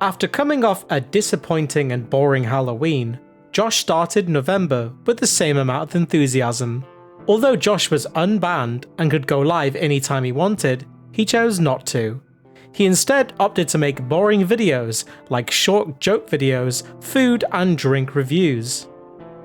After coming off a disappointing and boring Halloween, Josh started November with the same amount of enthusiasm. Although Josh was unbanned and could go live anytime he wanted, he chose not to. He instead opted to make boring videos like short joke videos, food and drink reviews.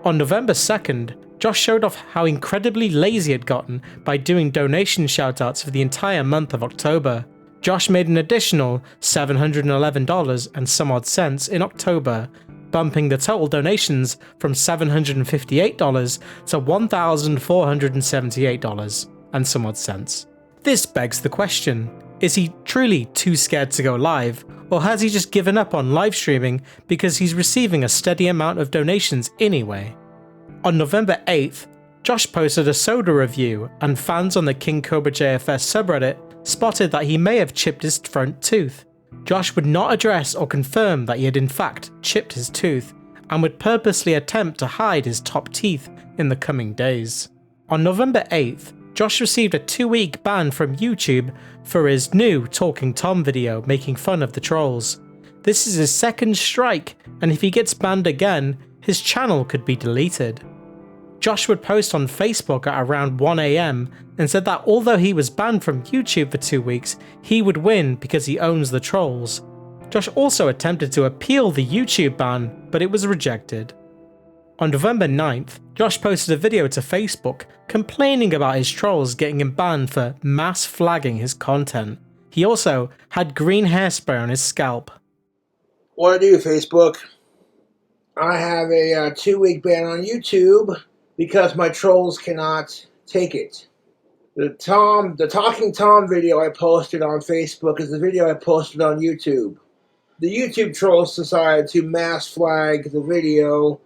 On November 2nd, Josh showed off how incredibly lazy he'd gotten by doing donation shoutouts for the entire month of October. Josh made an additional $711 and some odd cents in October, bumping the total donations from $758 to $1,478 and some odd cents. This begs the question, is he truly too scared to go live, or has he just given up on live streaming because he's receiving a steady amount of donations anyway? On November 8th, Josh posted a soda review, and fans on the KingCobraJFS subreddit spotted that he may have chipped his front tooth. Josh would not address or confirm that he had in fact chipped his tooth, and would purposely attempt to hide his top teeth in the coming days. On November 8th, Josh received a 2-week ban from YouTube for his new Talking Tom video making fun of the trolls. This is his second strike, and if he gets banned again, his channel could be deleted. Josh would post on Facebook at around 1 AM and said that although he was banned from YouTube for 2 weeks, he would win because he owns the trolls. Josh also attempted to appeal the YouTube ban, but it was rejected. On November 9th, Josh posted a video to Facebook complaining about his trolls getting him banned for mass flagging his content. He also had green hairspray on his scalp. What do, Facebook? I have a 2-week ban on YouTube because my trolls cannot take it. The Talking Tom video I posted on Facebook is the video I posted on YouTube. The YouTube trolls decided to mass flag the video,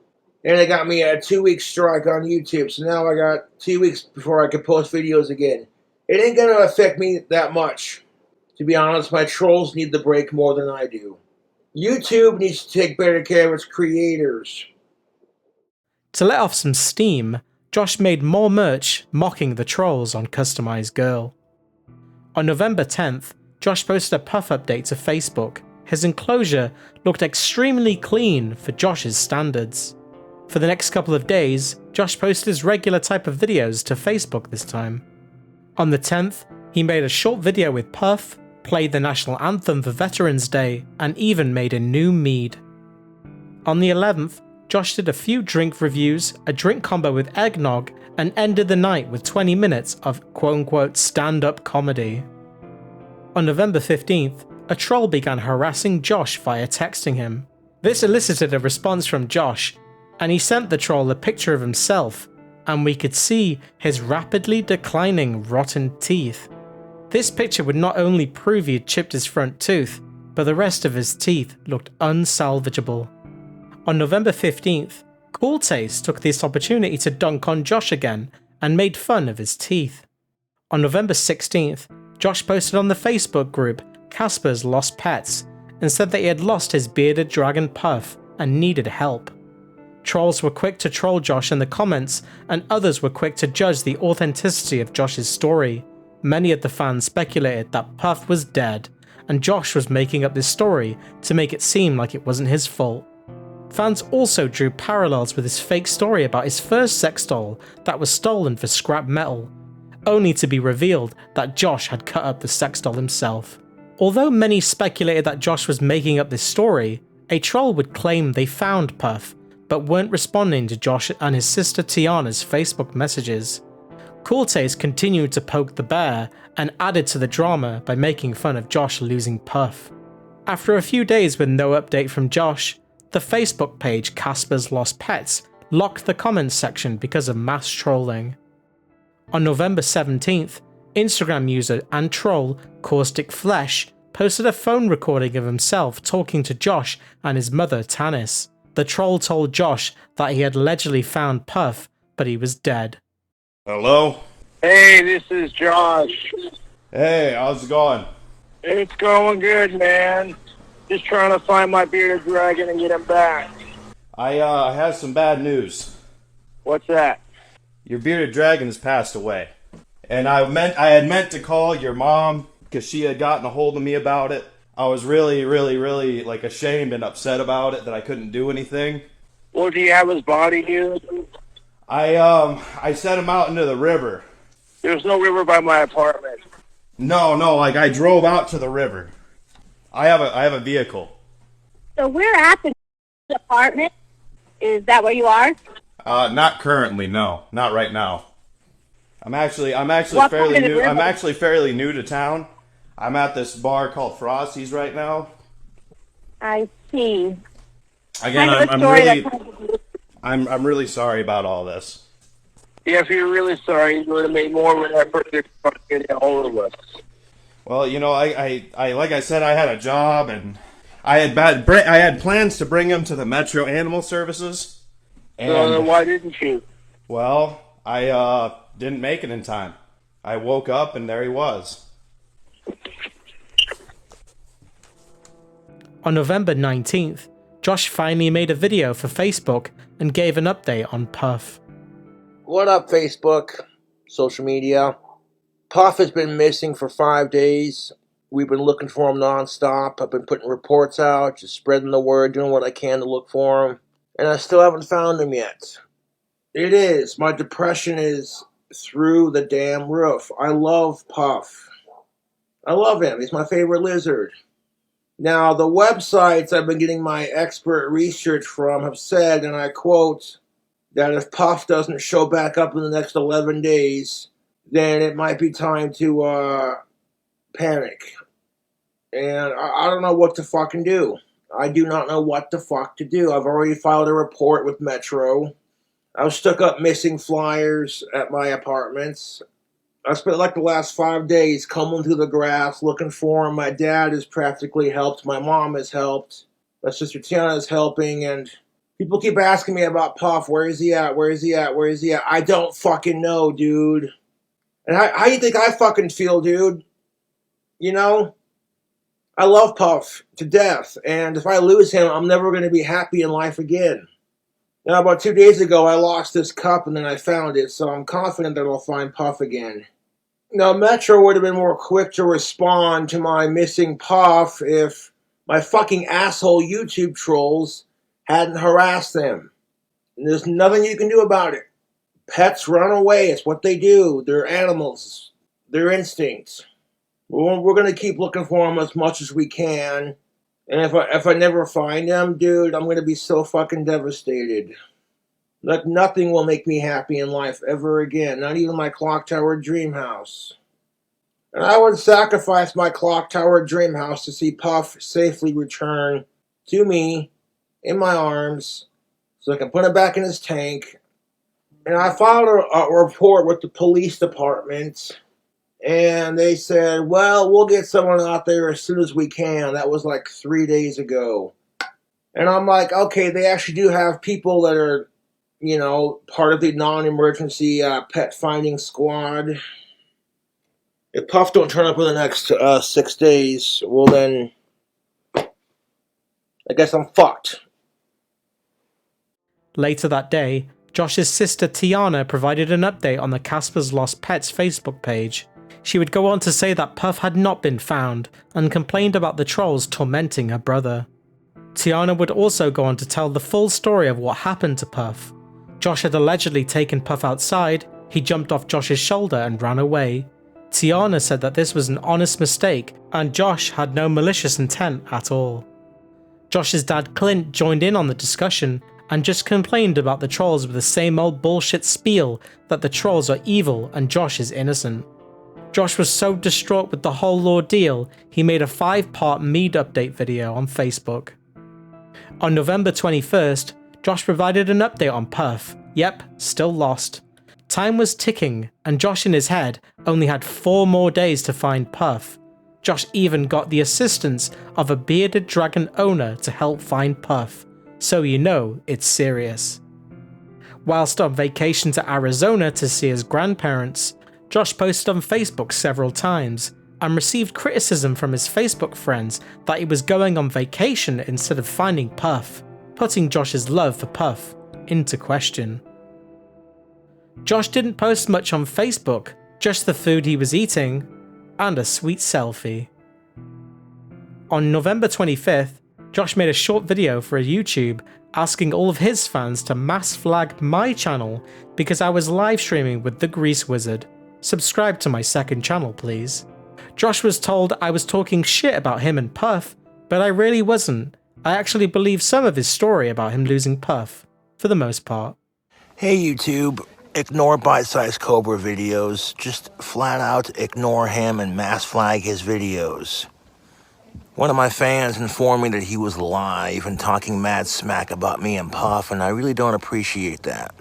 and it got me a 2-week strike on YouTube. So now I got 2 weeks before I can post videos again. It ain't gonna affect me that much. To be honest, my trolls need the break more than I do. YouTube needs to take better care of its creators. To let off some steam, Josh made more merch mocking the trolls on Customized Girl. On November 10th, Josh posted a puff update to Facebook. His enclosure looked extremely clean for Josh's standards. For the next couple of days, Josh posted his regular type of videos to Facebook this time. On the 10th, he made a short video with Puff, played the national anthem for Veterans Day, and even made a new mead. On the 11th, Josh did a few drink reviews, a drink combo with eggnog, and ended the night with 20 minutes of quote-unquote stand-up comedy. On November 15th, a troll began harassing Josh via texting him. This elicited a response from Josh, and he sent the troll a picture of himself, and we could see his rapidly declining rotten teeth. This picture would not only prove he had chipped his front tooth, but the rest of his teeth looked unsalvageable. On November 15th, Cool Taste took this opportunity to dunk on Josh again and made fun of his teeth. On November 16th, Josh posted on the Facebook group Casper's Lost Pets and said that he had lost his bearded dragon Puff and needed help. Trolls were quick to troll Josh in the comments, and others were quick to judge the authenticity of Josh's story. Many of the fans speculated that Puff was dead, and Josh was making up this story to make it seem like it wasn't his fault. Fans also drew parallels with his fake story about his first sex doll that was stolen for scrap metal, only to be revealed that Josh had cut up the sex doll himself. Although many speculated that Josh was making up this story, a troll would claim they found Puff, but weren't responding to Josh and his sister Tiana's Facebook messages. Cool Taste continued to poke the bear and added to the drama by making fun of Josh losing Puff. After a few days with no update from Josh, the Facebook page Casper's Lost Pets locked the comments section because of mass trolling. On November 17th, Instagram user and troll Caustic Flesh posted a phone recording of himself talking to Josh and his mother Tanis. The troll told Josh that he had allegedly found Puff, but he was dead. Hello? Hey, this is Josh. Hey, how's it going? It's going good, man. Just trying to find my bearded dragon and get him back. I have some bad news. What's that? Your bearded dragon has passed away. And I had meant to call your mom because she had gotten a hold of me about it. I was really, really, really like ashamed and upset about it that I couldn't do anything. Well, do you have his body, dude? I set him out into the river. There's no river by my apartment. No, no, like I drove out to the river. I have a vehicle. So we're at the apartment. Is that where you are? Not currently, no, not right now. I'm actually What part fairly of the new. I'm river? actually fairly new to town. I'm at this bar called Frosty's right now. I see. Again, Kind of a I'm story really that. I'm really sorry about all this. Yeah, if you're really sorry, you would have made more of an effort to get a hold of us. Well, I like I said, I had a job and I had plans to bring him to the Metro Animal Services, So then and why didn't you? well, I didn't make it in time. I woke up and there he was. On November 19th, Josh finally made a video for Facebook and gave an update on Puff. What up, Facebook? Social media. Puff has been missing for 5 days. We've been looking for him nonstop. I've been putting reports out, just spreading the word, doing what I can to look for him. And I still haven't found him yet. It is. My depression is through the damn roof. I love Puff. I love him. He's my favorite lizard. Now, the websites I've been getting my expert research from have said, and I quote, that if Puff doesn't show back up in the next 11 days, then it might be time to panic. And I don't know what to fucking do. I do not know what the fuck to do. I've already filed a report with Metro. I've stuck up missing flyers at my apartments. I spent like the last 5 days combing through the grass looking for him. My dad has practically helped. My mom has helped. My sister Tiana is helping. And people keep asking me about Puff. Where is he at? Where is he at? Where is he at? I don't fucking know, dude. And how you think I fucking feel, dude? You know? I love Puff to death. And if I lose him, I'm never going to be happy in life again. Now, about 2 days ago, I lost this cup and then I found it. So I'm confident that I'll find Puff again. Now, Metro would have been more quick to respond to my missing Puff if my fucking asshole YouTube trolls hadn't harassed them. And there's nothing you can do about it. Pets run away. It's what they do. They're animals. They're instincts. We're going to keep looking for them as much as we can. And if I never find them, dude, I'm going to be so fucking devastated. Like, nothing will make me happy in life ever again. Not even my clock tower dream house. And I would sacrifice my clock tower dream house to see Puff safely return to me in my arms so I can put him back in his tank. And I filed a report with the police department. And they said, well, we'll get someone out there as soon as we can. That was like 3 days ago. And I'm like, okay, they actually do have people that are, part of the non-emergency pet finding squad. If Puff don't turn up in the next 6 days, well then, I guess I'm fucked. Later that day, Josh's sister Tiana provided an update on the Casper's Lost Pets Facebook page. She would go on to say that Puff had not been found and complained about the trolls tormenting her brother. Tiana would also go on to tell the full story of what happened to Puff. Josh had allegedly taken Puff outside, he jumped off Josh's shoulder and ran away. Tiana said that this was an honest mistake and Josh had no malicious intent at all. Josh's dad Clint joined in on the discussion and just complained about the trolls with the same old bullshit spiel that the trolls are evil and Josh is innocent. Josh was so distraught with the whole ordeal, he made a 5-part Mead update video on Facebook. On November 21st, Josh provided an update on Puff. Yep, still lost. Time was ticking, and Josh in his head only had 4 more days to find Puff. Josh even got the assistance of a bearded dragon owner to help find Puff, so you know it's serious. Whilst on vacation to Arizona to see his grandparents, Josh posted on Facebook several times and received criticism from his Facebook friends that he was going on vacation instead of finding Puff, putting Josh's love for Puff into question. Josh didn't post much on Facebook, just the food he was eating and a sweet selfie. On November 25th, Josh made a short video for YouTube asking all of his fans to mass flag my channel because I was live streaming with the Grease Wizard. Subscribe to my second channel, please. Josh was told I was talking shit about him and Puff, but I really wasn't. I actually believe some of his story about him losing Puff, for the most part. Hey YouTube, ignore bite-sized Cobra videos. Just flat out ignore him and mass flag his videos. One of my fans informed me that he was live and talking mad smack about me and Puff, and I really don't appreciate that.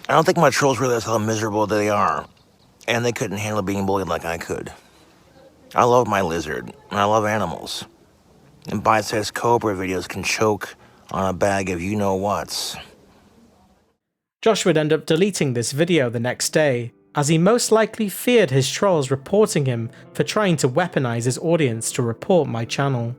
I don't think my trolls realize how miserable they are, and they couldn't handle being bullied like I could. I love my lizard, and I love animals. And bite-sized Cobra videos can choke on a bag of you-know-whats. Josh would end up deleting this video the next day, as he most likely feared his trolls reporting him for trying to weaponize his audience to report my channel.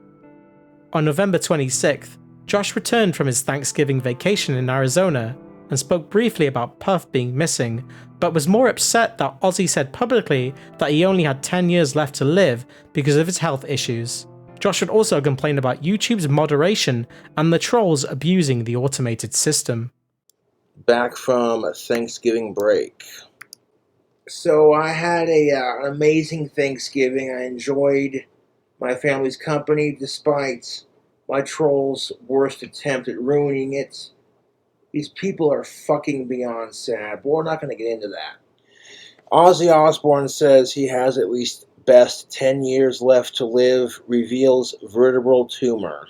On November 26th, Josh returned from his Thanksgiving vacation in Arizona and spoke briefly about Puff being missing, but was more upset that Ozzy said publicly that he only had 10 years left to live because of his health issues. Josh would also complain about YouTube's moderation and the trolls abusing the automated system. Back from a Thanksgiving break. So I had an amazing Thanksgiving. I enjoyed my family's company despite my trolls' worst attempt at ruining it. These people are fucking beyond sad, but we're not going to get into that. Ozzy Osbourne says he has at least best 10 years left to live, reveals vertebral tumor.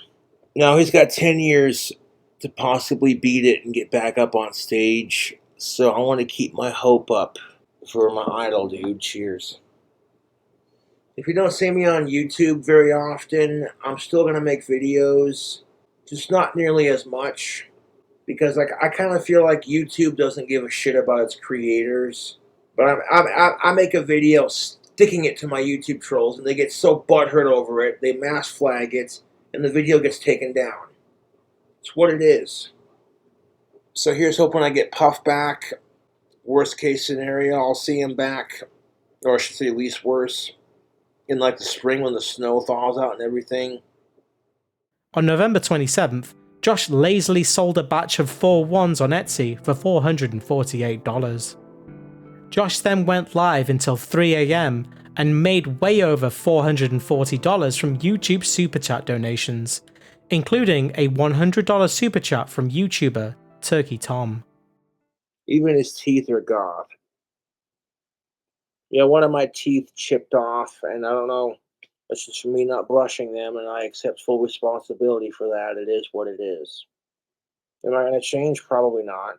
Now he's got 10 years to possibly beat it and get back up on stage, so I want to keep my hope up for my idol, dude. Cheers. If you don't see me on YouTube very often, I'm still going to make videos, just not nearly as much, because I kind of feel like YouTube doesn't give a shit about its creators. But I make a video sticking it to my YouTube trolls, and they get so butthurt over it, they mass flag it, and the video gets taken down. It's what it is. So here's hoping I get Puff back. Worst case scenario, I'll see him back, or I should say least worse, in like the spring when the snow thaws out and everything. On November 27th, Josh lazily sold a batch of 4 wands on Etsy for $448. Josh then went live until 3 AM and made way over $440 from YouTube Super Chat donations, including a $100 Super Chat from YouTuber Turkey Tom. Even his teeth are gone. Yeah, one of my teeth chipped off, and I don't know, it's just me not brushing them, and I accept full responsibility for that. It is what it is. Am I going to change? Probably not.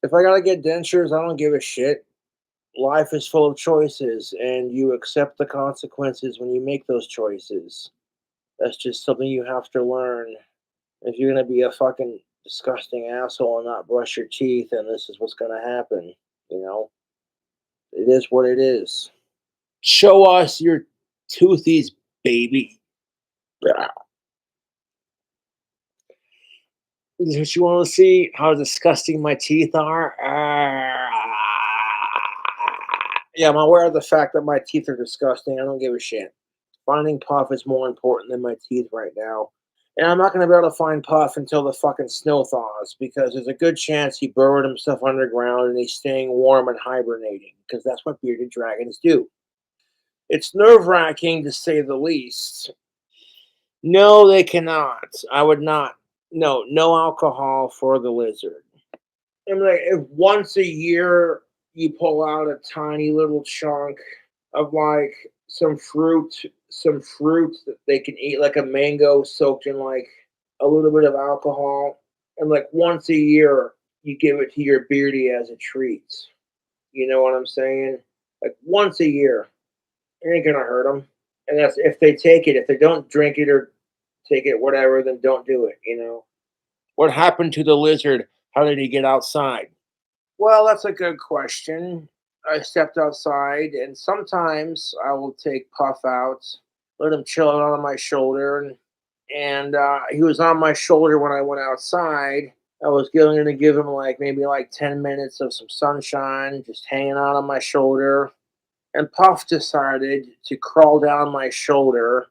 If I got to get dentures, I don't give a shit. Life is full of choices, and you accept the consequences when you make those choices. That's just something you have to learn. If you're going to be a fucking disgusting asshole and not brush your teeth, and this is what's going to happen, you know? It is what it is. Show us your toothies, baby. Is this what you want to see? How disgusting my teeth are? Yeah, I'm aware of the fact that my teeth are disgusting. I don't give a shit. Finding Puff is more important than my teeth right now. And I'm not going to be able to find Puff until the fucking snow thaws, because there's a good chance he burrowed himself underground and he's staying warm and hibernating, because that's what bearded dragons do. It's nerve-wracking, to say the least. No, they cannot. I would not. No alcohol for the lizard. I mean, like, if once a year you pull out a tiny little chunk of like some fruit that they can eat, like a mango soaked in like a little bit of alcohol, and like once a year you give it to your beardy as a treat. You know what I'm saying? Like once a year, it ain't gonna hurt them. And that's if they take it. If they don't drink it or take it, whatever, then don't do it. You know. What happened to the lizard? How did he get outside? Well, that's a good question. I stepped outside, and sometimes I will take Puff out, let him chill out on my shoulder, and he was on my shoulder when I went outside. I was going to give him maybe 10 minutes of some sunshine, just hanging out on my shoulder, and Puff decided to crawl down my shoulder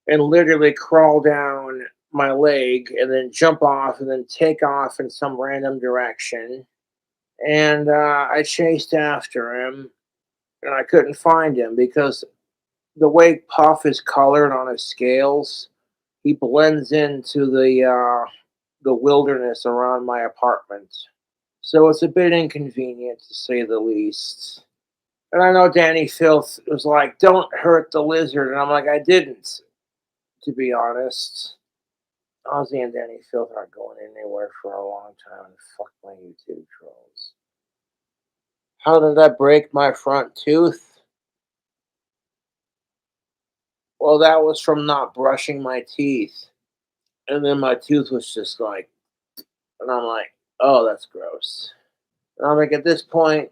and literally crawl down my leg and then jump off and then take off in some random direction. And I chased after him and I couldn't find him because the way Puff is colored on his scales, he blends into the wilderness around my apartment. So it's a bit inconvenient to say the least. And I know Danny Filth was like, "Don't hurt the lizard," and I'm like, "I didn't." To be honest, Ozzy and Danny Filth aren't going anywhere for a long time. Fuck my YouTube trolls. How did I break my front tooth? Well, that was from not brushing my teeth. And then my tooth was just like, and I'm like, oh, that's gross. And I'm like, at this point,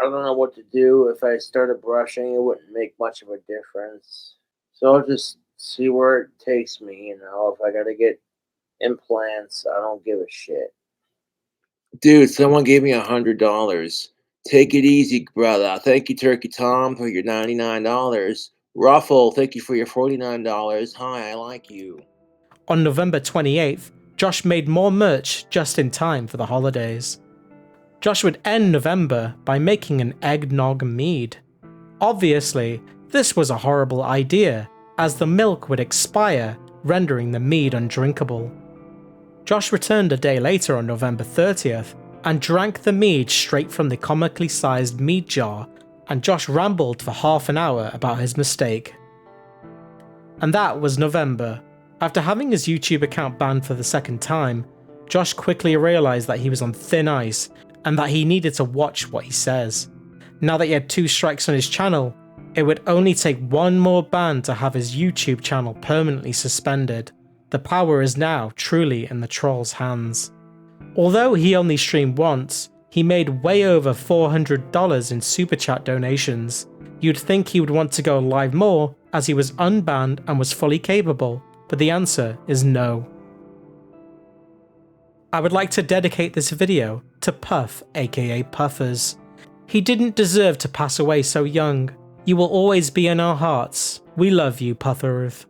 I don't know what to do. If I started brushing, it wouldn't make much of a difference. So I'll just see where it takes me, you know. If I gotta get implants, I don't give a shit. Dude, someone gave me $100. Take it easy, brother. Thank you, Turkey Tom, for your $99. Ruffle, thank you for your $49. Hi, I like you. On November 28th, Josh made more merch just in time for the holidays. Josh would end November by making an eggnog mead. Obviously, this was a horrible idea, as the milk would expire, rendering the mead undrinkable. Josh returned a day later on November 30th and drank the mead straight from the comically sized mead jar, and Josh rambled for half an hour about his mistake. And that was November. After having his YouTube account banned for the second time, Josh quickly realised that he was on thin ice and that he needed to watch what he says. Now that he had 2 strikes on his channel, it would only take one more ban to have his YouTube channel permanently suspended. The power is now truly in the troll's hands. Although he only streamed once, he made way over $400 in super chat donations. You'd think he would want to go live more as he was unbanned and was fully capable, but the answer is no. I would like to dedicate this video to Puff, aka Puffers. He didn't deserve to pass away so young. You will always be in our hearts. We love you, Pufferuth.